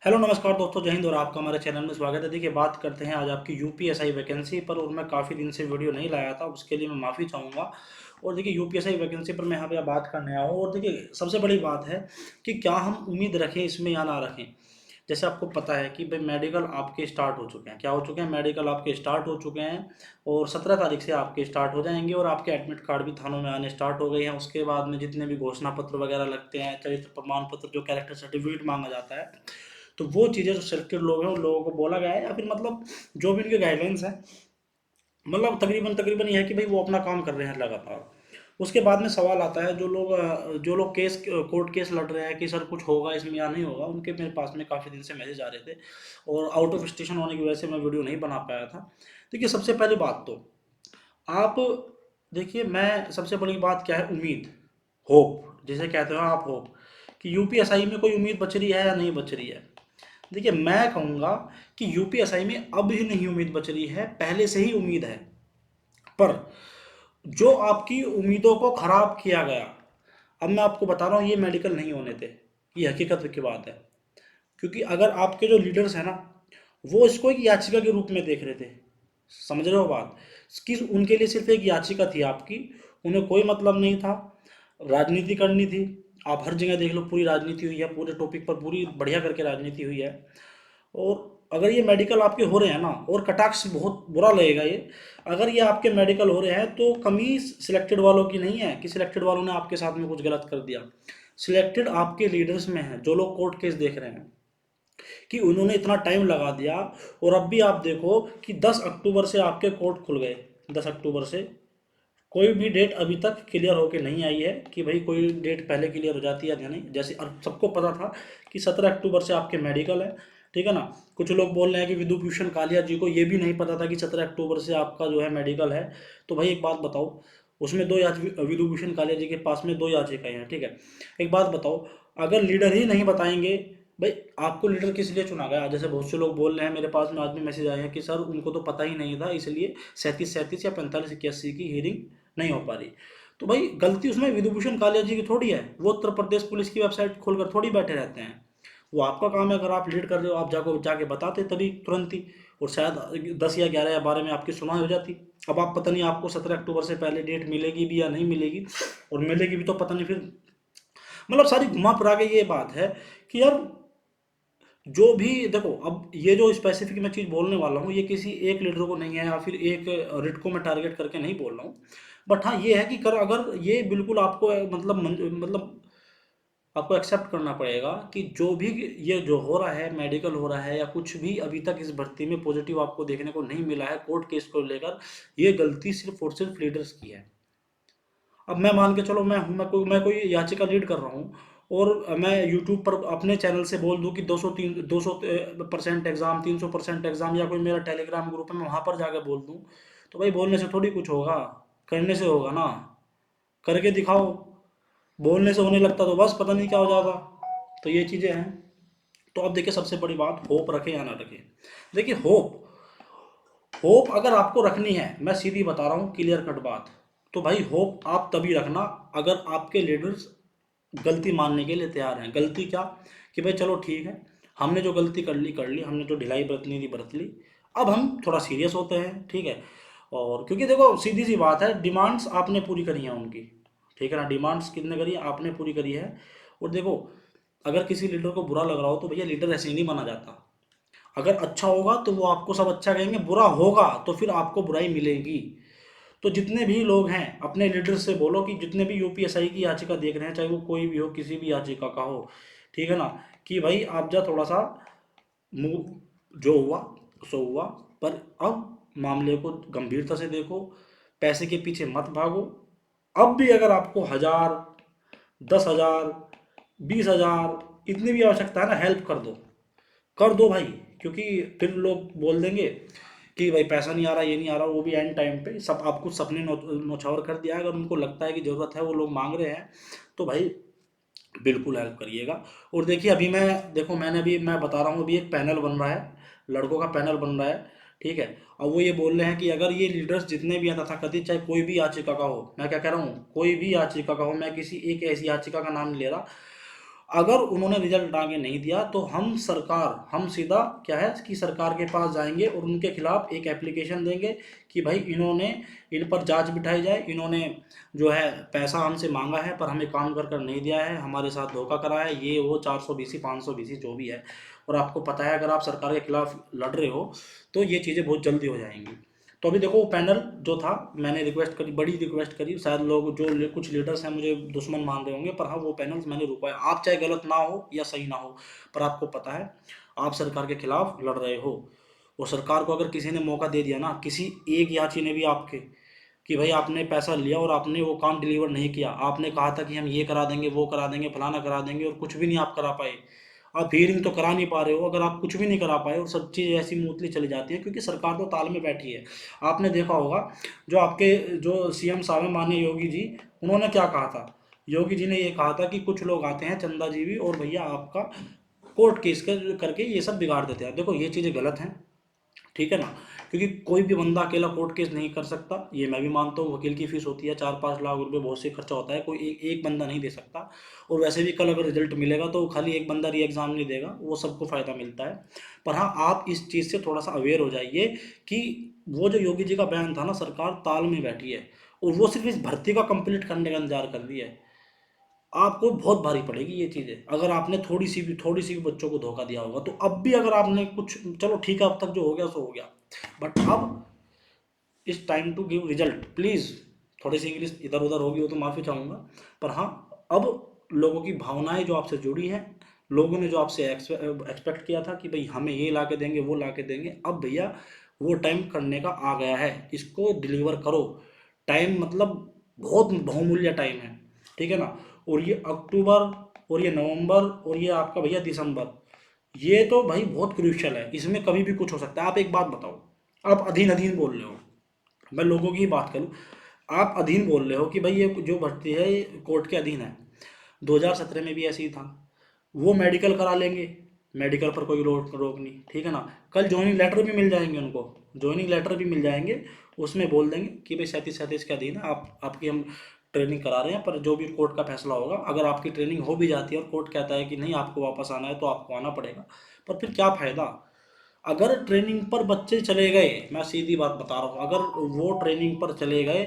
Hello नमस्कार दोस्तों, जय हिंद और आपका हमारे चैनल में स्वागत है। देखिए, बात करते हैं आज आपकी यूपीएसआई वैकेंसी पर। और मैं काफ़ी दिन से वीडियो नहीं लाया था, उसके लिए मैं माफ़ी चाहूँगा। और देखिए, यूपीएसआई वैकेंसी पर मैं यहाँ पे बात करने आया हूँ। और देखिए, सबसे बड़ी बात है कि क्या हम उम्मीद रखें इसमें या ना रखें। जैसे आपको पता है कि भाई मेडिकल आपके स्टार्ट हो चुके हैं। क्या हो चुके हैं? मेडिकल आपके स्टार्ट हो चुके हैं। और 17 तारीख से आपके स्टार्ट हो जाएंगे। और आपके एडमिट कार्ड भी थानों में आने स्टार्ट हो गए हैं। उसके बाद में जितने भी घोषणा पत्र वगैरह लगते हैं, चरित्र प्रमाण पत्र, जो कैरेक्टर सर्टिफिकेट मांगा जाता है, तो वो चीज़ें जो सिलेक्टेड लोग हैं उन लोगों को बोला गया है, या फिर मतलब जो भी इनके गाइडलाइंस हैं, मतलब तकरीबन तकरीबन ये है कि भाई वो अपना काम कर रहे हैं लगातार। उसके बाद में सवाल आता है, जो लोग केस कोर्ट केस लड़ रहे हैं कि सर कुछ होगा इसमें या नहीं होगा, उनके मेरे पास में काफ़ी दिन से मैसेज आ रहे थे। और आउट ऑफ स्टेशन होने की वजह से मैं वीडियो नहीं बना पाया था। देखिए, सबसे पहली बात तो आप देखिए, मैं सबसे बड़ी बात क्या है, उम्मीद, होप जिसे कहते हो आप, होप कि यूपीएसआई में कोई उम्मीद बच रही है या नहीं बच रही है। देखिए, मैं कहूँगा कि यूपीएसआई में अब ही नहीं उम्मीद बच रही है, पहले से ही उम्मीद है। पर जो आपकी उम्मीदों को खराब किया गया, अब मैं आपको बता रहा हूँ, ये मेडिकल नहीं होने थे। ये हकीकत की बात है। क्योंकि अगर आपके जो लीडर्स हैं ना, वो इसको एक याचिका के रूप में देख रहे थे। समझ रहे हो बात? कि उनके लिए सिर्फ एक याचिका थी आपकी। उन्हें कोई मतलब नहीं था, राजनीति करनी थी। आप हर जगह देख लो, पूरी राजनीति हुई है, पूरे टॉपिक पर पूरी बढ़िया करके राजनीति हुई है। और अगर ये मेडिकल आपके हो रहे हैं ना, और कटाक्ष बहुत बुरा लगेगा ये, अगर ये आपके मेडिकल हो रहे हैं तो कमी सिलेक्टेड वालों की नहीं है कि सिलेक्टेड वालों ने आपके साथ में कुछ गलत कर दिया। सिलेक्टेड आपके लीडर्स में है, जो लोग कोर्ट केस देख रहे हैं, कि उन्होंने इतना टाइम लगा दिया। और अब भी आप देखो कि 10 अक्टूबर से आपके कोर्ट खुल गए। 10 अक्टूबर से कोई भी डेट अभी तक क्लियर होके नहीं आई है कि भाई कोई डेट पहले क्लियर हो जाती है या नहीं। जैसे अब सबको पता था कि 17 अक्टूबर से आपके मेडिकल है, ठीक है ना। कुछ लोग बोल रहे हैं कि विधुभूषण कालिया जी को ये भी नहीं पता था कि 17 अक्टूबर से आपका जो है मेडिकल है। तो भाई एक बात बताओ, उसमें दो विधुभूषण कालिया जी के पास में दो याचिकाएं हैं, ठीक है। एक बात बताओ, अगर लीडर ही नहीं बताएंगे, भाई आपको लीडर किस लिए चुना गया? जैसे बहुत से लोग बोल रहे हैं, मेरे पास में आज भी मैसेज आए हैं कि सर उनको तो पता ही नहीं था, इसलिए 37 37 या 45 81 की हियरिंग नहीं हो पा रही। तो भाई गलती उसमें विधुभूषण कालिया जी की थोड़ी है। वो उत्तर प्रदेश पुलिस की वेबसाइट खोलकर थोड़ी बैठे रहते हैं। वो आपका काम है, अगर आप लीड कर रहे हो, आप जाको जाके बताते तभी तुरंत ही। और शायद 10 या 11 या 12 में आपकी सुनवाई हो जाती। अब आप पता नहीं आपको 17 अक्टूबर से पहले डेट मिलेगी भी या नहीं मिलेगी। और मिलेगी भी तो पता नहीं फिर, मतलब सारी घुमा फिरा के ये बात है कि यार, जो भी देखो, अब ये जो स्पेसिफिक मैं चीज़ बोलने वाला हूँ, ये किसी एक लीडर को नहीं है या फिर एक रिट को मैं टारगेट करके नहीं बोल रहा हूँ। बट हाँ, ये है कि कर अगर ये बिल्कुल आपको मतलब आपको एक्सेप्ट करना पड़ेगा कि जो भी ये जो हो रहा है, मेडिकल हो रहा है या कुछ भी अभी तक इस भर्ती में पॉजिटिव आपको देखने को नहीं मिला है कोर्ट केस को लेकर, ये गलती सिर्फ और सिर्फ लीडर्स की है। अब मैं मान के चलो, मैं कोई याचिका लीड कर रहा हूँ, और मैं यूट्यूब पर अपने चैनल से बोल दूँ कि 200% एग्ज़ाम, 300% एग्ज़ाम, या कोई मेरा टेलीग्राम ग्रुप है मैं वहाँ पर जाकर बोल दूँ, तो भाई बोलने से थोड़ी कुछ होगा, करने से होगा ना। करके दिखाओ। बोलने से होने लगता तो बस पता नहीं क्या हो जाता। तो ये चीज़ें हैं। तो अब देखिए, सबसे बड़ी बात, होप रखें या ना रखें। देखिए, होप होप अगर आपको रखनी है, मैं सीधी बता रहा हूँ, क्लियर कट बात, तो भाई होप आप तभी रखना अगर आपके लीडर्स गलती मानने के लिए तैयार हैं। गलती क्या? कि भाई चलो ठीक है, हमने जो गलती कर ली, हमने जो ढिलाई बरतनी थी बरत ली। अब हम थोड़ा सीरियस होते हैं, ठीक है। और क्योंकि देखो, सीधी सी बात है, डिमांड्स आपने पूरी करी हैं उनकी, ठीक है ना। डिमांड्स कितने करी है? आपने पूरी करी है। और देखो, अगर किसी लीडर को बुरा लग रहा हो तो भैया, लीडर ऐसे ही नहीं बना जाता। अगर अच्छा होगा तो वो आपको सब अच्छा कहेंगे, बुरा होगा तो फिर आपको बुराई मिलेगी। तो जितने भी लोग हैं, अपने लीडर से बोलो कि जितने भी यूपीएसआई की याचिका देख रहे हैं, चाहे वो कोई भी हो, किसी भी याचिका का हो, ठीक है ना, कि भाई आप जा थोड़ा सा मुंह, जो हुआ सो हुआ, पर अब मामले को गंभीरता से देखो, पैसे के पीछे मत भागो। अब भी अगर आपको 1000, 10,000, 20,000 इतनी भी आवश्यकता है ना, हेल्प कर दो भाई। क्योंकि फिर लोग बोल देंगे कि भाई पैसा नहीं आ रहा, ये नहीं आ रहा, वो भी एंड टाइम पे सब आपको सपने नौछावर कर दिया है। अगर उनको लगता है कि ज़रूरत है, वो लोग मांग रहे हैं, तो भाई बिल्कुल हेल्प करिएगा। और देखिए, अभी मैं बता रहा हूँ, अभी एक पैनल बन रहा है, लड़कों का पैनल बन रहा है, ठीक है। अब वो ये बोल रहे हैं कि अगर ये लीडर्स जितने भी हैं तथाकथित, चाहे कोई भी याचिका का हो, मैं क्या कह रहा हूँ, कोई भी याचिका का हो, मैं किसी एक ऐसी याचिका का नाम नहीं ले रहा, अगर उन्होंने रिजल्ट आगे नहीं दिया तो हम सीधा क्या है कि सरकार के पास जाएंगे और उनके खिलाफ एक एप्लीकेशन देंगे कि भाई इन पर जांच बिठाई जाए, इन्होंने जो है पैसा हमसे मांगा है पर हमें काम कर कर नहीं दिया है, हमारे साथ धोखा करा है, ये वो 400 BC 500 BC जो भी है। और आपको पता है अगर आप सरकार के खिलाफ लड़ रहे हो तो ये चीज़ें बहुत जल्दी हो जाएंगी। तो अभी देखो वो पैनल जो था, मैंने रिक्वेस्ट करी, बड़ी रिक्वेस्ट करी, शायद लोग कुछ लीडर्स हैं मुझे दुश्मन मान रहे होंगे, पर हाँ वो पैनल मैंने रुकवाया। आप चाहे गलत ना हो या सही ना हो, पर आपको पता है आप सरकार के खिलाफ लड़ रहे हो, और सरकार को अगर किसी ने मौका दे दिया ना, किसी एक याची ने भी आपके, कि भाई आपने पैसा लिया और आपने वो काम डिलीवर नहीं किया, आपने कहा था कि हम ये करा देंगे वो करा देंगे फलाना करा देंगे, और कुछ भी नहीं आप करा पाए, आप हियरिंग तो करा नहीं पा रहे हो, अगर आप कुछ भी नहीं करा पाए और सब चीज़ ऐसी मूतली चली जाती है, क्योंकि सरकार तो ताल में बैठी है। आपने देखा होगा जो आपके जो सीएम साहब हैं माननीय योगी जी, उन्होंने क्या कहा था, योगी जी ने ये कहा था कि कुछ लोग आते हैं चंदाजीवी और भैया आपका कोर्ट केस करके ये सब बिगाड़ देते हैं। देखो ये चीज़ें गलत हैं, ठीक है ना, क्योंकि कोई भी बंदा अकेला कोर्ट केस नहीं कर सकता, ये मैं भी मानता हूँ। वकील की फीस होती है 4-5 लाख रुपए, बहुत से खर्चा होता है, कोई एक बंदा नहीं दे सकता। और वैसे भी कल अगर रिजल्ट मिलेगा तो खाली एक बंदा री एग्ज़ाम नहीं देगा, वो सबको फ़ायदा मिलता है। पर हाँ आप इस चीज़ से थोड़ा सा अवेयर हो जाइए कि वो जो योगी जी का बयान था ना, सरकार ताल में बैठी है, और वो सिर्फ इस भर्ती का कंप्लीट करने का इंतजार कर रही है। आपको बहुत भारी पड़ेगी ये चीज़ें अगर आपने थोड़ी सी भी बच्चों को धोखा दिया होगा। तो अब भी अगर आपने कुछ, चलो ठीक है अब तक जो हो गया सो हो गया, बट अब इस time to give result please. थोड़ी सी इंग्लिश इधर उधर होगी वो तो माफ़ी चाहूँगा, पर हाँ अब लोगों की भावनाएं जो आपसे जुड़ी हैं, लोगों ने जो आपसे एक्सपेक्ट किया था कि भाई हमें ये ला के देंगे वो ला के देंगे, अब भैया वो टाइम करने का आ गया है, इसको डिलीवर करो। टाइम मतलब बहुत बहुमूल्य टाइम है, ठीक है ना। और ये अक्टूबर और ये नवंबर और ये आपका भैया दिसंबर, ये तो भाई बहुत क्रूशियल है, इसमें कभी भी कुछ हो सकता है। आप एक बात बताओ, आप अधीन अधीन बोल रहे हो, मैं लोगों की ही बात करूं, आप अधीन बोल रहे हो कि भाई ये जो भर्ती है ये कोर्ट के अधीन है। 2017 में भी ऐसे ही था, वो मेडिकल करा लेंगे, मेडिकल पर कोई रोक रोक नहीं, ठीक है ना। कल ज्वाइनिंग लेटर भी मिल जाएंगे उनको, ज्वाइनिंग लेटर भी मिल जाएंगे, उसमें बोल देंगे कि भाई 37-37 के अधीन है, आपकी हम ट्रेनिंग करा रहे हैं, पर जो भी कोर्ट का फैसला होगा, अगर आपकी ट्रेनिंग हो भी जाती है और कोर्ट कहता है कि नहीं आपको वापस आना है तो आपको आना पड़ेगा, पर फिर क्या फ़ायदा। अगर ट्रेनिंग पर बच्चे चले गए, मैं सीधी बात बता रहा हूँ, अगर वो ट्रेनिंग पर चले गए,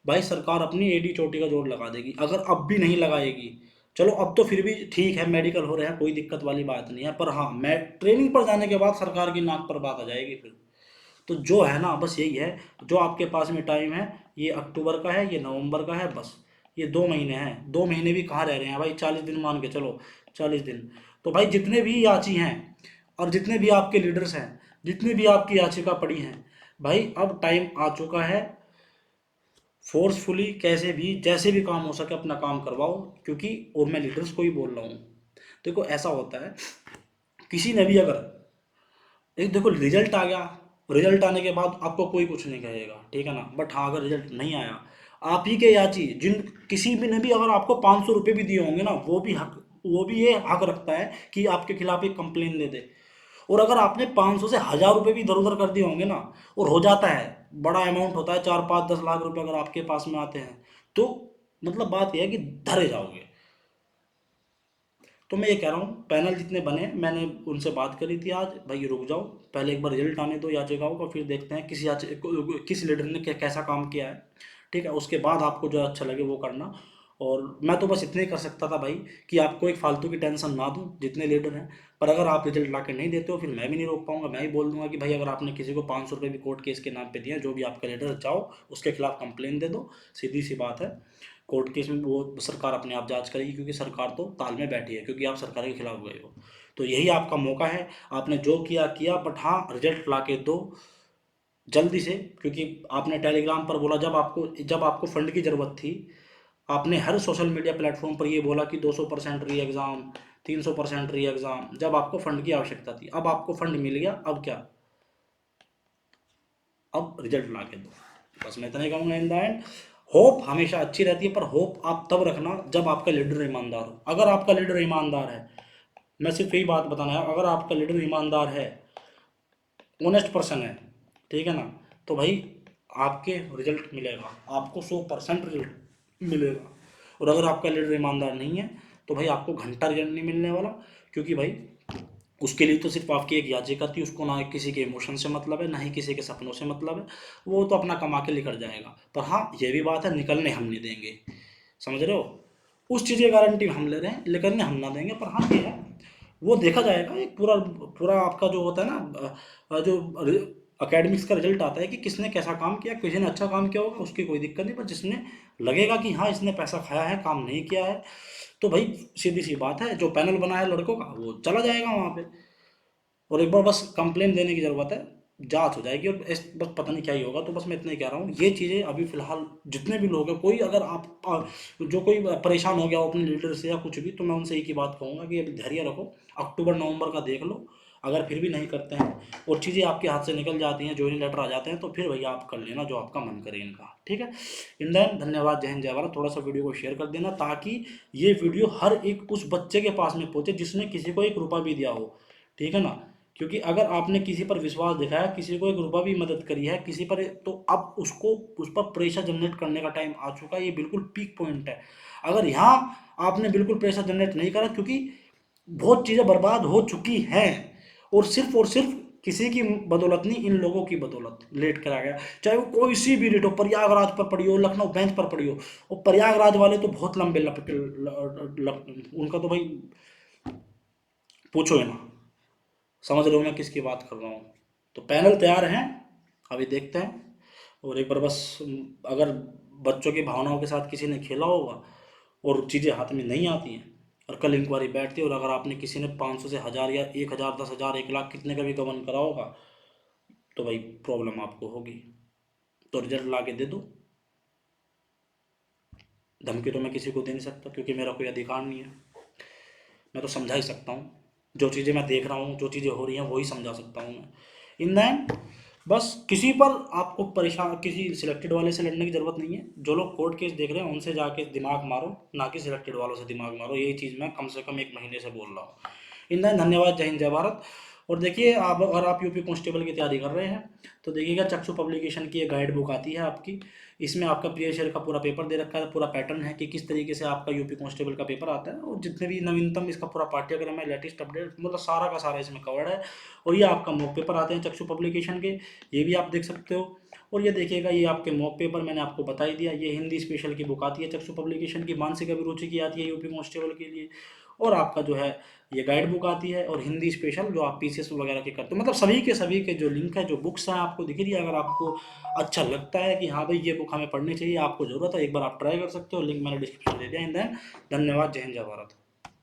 भाई सरकार अपनी एडी चोटी का जोर लगा देगी। अगर अब भी नहीं लगाएगी, चलो अब तो फिर भी ठीक है मेडिकल हो रहे हैं, कोई दिक्कत वाली बात नहीं है, पर हाँ मैं ट्रेनिंग पर जाने के बाद सरकार की नाक पर बात आ जाएगी फिर। तो जो है ना बस यही है, जो आपके पास में टाइम है, ये अक्टूबर का है, ये नवंबर का है, बस ये 2 महीने हैं। 2 महीने भी कहाँ रह रहे हैं भाई, 40 दिन मान के चलो, 40 दिन। तो भाई जितने भी याची हैं और जितने भी आपके लीडर्स हैं, जितनी भी आपकी याचिका पड़ी हैं, भाई अब टाइम आ चुका है, फोर्सफुली कैसे भी जैसे भी काम हो सके अपना काम करवाओ। क्योंकि और मैं लीडर्स को ही बोल रहा हूँ, देखो ऐसा होता है, किसी ने भी अगर, एक देखो रिजल्ट आ गया, रिजल्ट आने के बाद आपको कोई कुछ नहीं कहेगा, ठीक है ना, बट हाँ अगर रिजल्ट नहीं आया, आप ही के याची जिन किसी भी ने भी अगर आपको 500 रुपये भी दिए होंगे ना, वो भी ये हक रखता है कि आपके खिलाफ एक कंप्लेन दे दे। और अगर आपने 500 से 1000 रुपये भी इधर उधर कर दिए होंगे ना, और हो जाता है, बड़ा अमाउंट होता है, 4-5-10 लाख रुपए अगर आपके पास में आते हैं, तो मतलब बात यह है कि धरे जाओगे। तो मैं ये कह रहा हूँ पैनल जितने बने, मैंने उनसे बात करी थी आज, भाई रुक जाओ, पहले एक बार रिजल्ट आने दो याचिकाओं का, फिर देखते हैं किस लीडर ने कैसा काम किया है, ठीक है, उसके बाद आपको जो अच्छा लगे वो करना। और मैं तो बस इतने ही कर सकता था भाई, कि आपको एक फालतू की टेंशन ना दूं जितने लीडर हैं। पर अगर आप रिजल्ट ला के नहीं देते हो, फिर मैं भी नहीं रोक पाऊंगा, मैं ही बोल दूंगा कि भाई अगर आपने किसी को 500 रुपये भी कोर्ट केस के नाम पे दिए, जो भी आपका लीडर, जाओ उसके खिलाफ कंप्लेन दे दो, सीधी सी बात है। कोर्ट केस में वो सरकार अपने आप जांच करेगी, क्योंकि सरकार तो ताल में बैठी है, क्योंकि आप सरकार के खिलाफ गए हो। तो यही आपका मौका है, आपने जो किया किया, बट हाँ रिजल्ट ला के दो जल्दी से। क्योंकि आपने टेलीग्राम पर बोला, जब आपको फंड की ज़रूरत थी, आपने हर सोशल मीडिया प्लेटफॉर्म पर ये बोला कि 200% री एग्ज़ाम, 300% री एग्ज़ाम, जब आपको फंड की आवश्यकता थी। अब आपको फंड मिल गया, अब क्या, अब रिजल्ट ला के दो। बस मैं इतना ही कहूँगा। इन द एंड होप हमेशा अच्छी रहती है, पर होप आप तब रखना जब आपका लीडर ईमानदार हो। अगर आपका लीडर ईमानदार है, मैं सिर्फ यही बात बताना है, अगर आपका लीडर ईमानदार है, ऑनेस्ट पर्सन है, ठीक है ना, तो भाई आपके रिजल्ट मिलेगा, आपको 100% रिजल्ट मिलेगा। और अगर आपका लीडर ईमानदार नहीं है, तो भाई आपको घंटा रिजल्ट नहीं मिलने वाला, क्योंकि भाई उसके लिए तो सिर्फ आपकी एक याचिका थी, उसको ना किसी के इमोशन से मतलब है, ना ही किसी के सपनों से मतलब है, वो तो अपना कमा के निकल जाएगा। पर हाँ, ये भी बात है, निकलने हम नहीं देंगे, समझ रहे हो? उस चीज़ की गारंटी हम ले रहे हैं, निकलने हम ना देंगे। पर हाँ ये है, वो देखा जाएगा, एक पूरा पूरा आपका जो होता है ना, जो अकेडमिक्स का रिजल्ट आता है कि किसने कैसा काम किया, किसी ने अच्छा काम किया होगा उसकी कोई दिक्कत नहीं, पर जिसने लगेगा कि हाँ इसने पैसा खाया है, काम नहीं किया है, तो भाई सीधी सी बात है, जो पैनल बना है लड़कों का वो चला जाएगा वहाँ पे, और एक बार बस कंप्लेन देने की ज़रूरत है, जांच हो जाएगी, और बस पता नहीं क्या ही होगा। तो बस मैं इतना ही कह रहा हूँ, ये चीज़ें अभी फिलहाल जितने भी लोग हैं, कोई अगर जो कोई परेशान हो गया हो अपने लीडर से या कुछ भी, तो मैं उनसे एक ही बात कहूँगा कि अभी धैर्य रखो, अक्टूबर नवंबर का देख लो, अगर फिर भी नहीं करते हैं और चीज़ें आपके हाथ से निकल जाती हैं, ज्वाइनिंग लेटर आ जाते हैं, तो फिर भैया आप कर लेना जो आपका मन करे इनका, ठीक है? इन दैन धन्यवाद, जय हिंद जय भारत। थोड़ा सा वीडियो को शेयर कर देना, ताकि ये वीडियो हर एक उस बच्चे के पास में पहुंचे जिसने किसी को एक रुपया भी दिया हो, ठीक है ना? क्योंकि अगर आपने किसी पर विश्वास दिखाया, किसी को एक रुपया भी मदद करी है किसी पर, तो अब उसको उस पर प्रेशर जनरेट करने का टाइम आ चुका है, ये बिल्कुल पीक पॉइंट है। अगर यहाँ आपने बिल्कुल प्रेशर जनरेट नहीं करा, क्योंकि बहुत चीज़ें बर्बाद हो चुकी हैं, और सिर्फ किसी की बदौलत नहीं, इन लोगों की बदौलत लेट करा गया। चाहे वो कोई सी भी रेट हो, प्रयागराज पर पड़ी हो, लखनऊ बेंच पर पड़ी हो, और प्रयागराज वाले तो बहुत लंबे उनका तो भाई पूछो ही ना, समझ रहे हो मैं किसकी बात कर रहा हूँ? तो पैनल तैयार हैं, अभी देखते हैं। और एक बार बस अगर बच्चों की भावनाओं के साथ किसी ने खेला होगा और चीज़ें हाथ में नहीं आती हैं, और कल इंक्वायरी बैठती है, और अगर आपने किसी ने 500 से 1000 या 1000 10,000 1 लाख कितने का भी गबन करा होगा, तो भाई प्रॉब्लम आपको होगी। तो रिजल्ट ला के दे दो। धमकी तो मैं किसी को दे नहीं सकता, क्योंकि मेरा कोई अधिकार नहीं है। मैं तो समझा ही सकता हूँ, जो चीज़ें मैं देख रहा हूँ, जो चीज़ें हो रही हैं वही समझा सकता हूँ मैं। इन द एंड बस किसी पर आपको परेशान, किसी सिलेक्टेड वाले से लड़ने की ज़रूरत नहीं है। जो लोग कोर्ट केस देख रहे हैं उनसे जाके दिमाग मारो, ना कि सिलेक्टेड वालों से दिमाग मारो। यही चीज़ मैं कम से कम 1 महीने से बोल रहा हूँ। इन द एंड धन्यवाद, जय हिंद जय भारत। और देखिए, आप अगर आप यूपी कांस्टेबल की तैयारी कर रहे हैं, तो देखिएगा चक्षु पब्लिकेशन की एक गाइड बुक आती है आपकी। इसमें आपका प्रीवियस ईयर का पूरा पेपर दे रखा है, पूरा पैटर्न है कि किस तरीके से आपका यूपी कांस्टेबल का पेपर आता है, और जितने भी नवीनतम इसका पूरा पाठ्यक्रम है, लेटेस्ट अपडेट, मतलब सारा का सारा इसमें कवर्ड है। और ये आपका मॉक पेपर आते हैं चक्षु पब्लिकेशन के, ये भी आप देख सकते हो। और ये देखिएगा, ये आपके मॉक पेपर मैंने आपको बता ही दिया। ये हिंदी स्पेशल की बुक आती है चक्षु पब्लिकेशन की, मानसिक अभिरुचि की आती है यूपी कांस्टेबल के लिए। और आपका जो है ये गाइड बुक आती है, और हिंदी स्पेशल जो आप पीसीएस वगैरह के करते हो, मतलब सभी के जो लिंक है, जो बुक्स हैं आपको दिख रही है। अगर आपको अच्छा लगता है कि हाँ भाई ये बुक हमें पढ़नी चाहिए, आपको ज़रूरत है, एक बार आप ट्राई कर सकते हो। लिंक मैंने डिस्क्रिप्शन दे दिया। इन दैन धन्यवाद, जय हिंद जय भारत।